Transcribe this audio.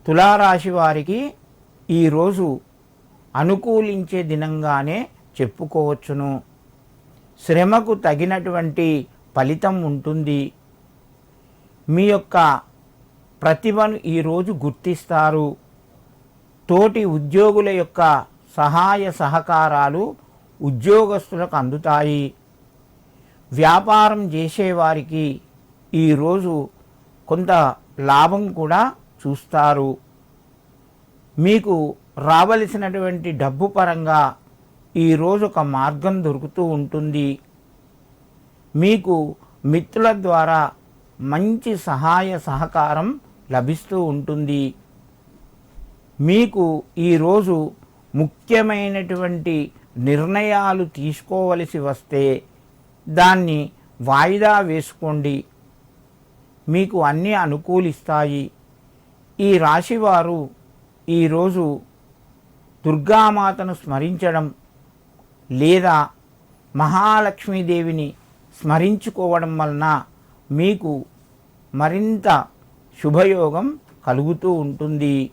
తులారాశి వారికి ఈరోజు అనుకూలించే దినంగానే చెప్పుకోవచ్చును. శ్రమకు తగినటువంటి ఫలితం ఉంటుంది. మీ యొక్క ప్రతిభను ఈరోజు గుర్తిస్తారు. తోటి ఉద్యోగుల యొక్క సహాయ సహకారాలు ఉద్యోగస్తులకు అందుతాయి. వ్యాపారం చేసేవారికి ఈరోజు కొంత లాభం కూడా చూస్తారు. మీకు రావలసినటువంటి డబ్బు పరంగా ఈరోజు ఒక మార్గం దొరుకుతూ ఉంటుంది. మీకు మిత్రుల ద్వారా మంచి సహాయ సహకారం లభిస్తూ ఉంటుంది. మీకు ఈరోజు ముఖ్యమైనటువంటి నిర్ణయాలు తీసుకోవలసి వస్తే దాన్ని వాయిదా వేసుకోండి. మీకు అన్నీ అనుకూలిస్తాయి. ఈ రాశివారు ఈరోజు దుర్గామాతను స్మరించడం లేదా మహాలక్ష్మీదేవిని స్మరించుకోవడం వలన మీకు మరింత శుభయోగం కలుగుతూ ఉంటుంది.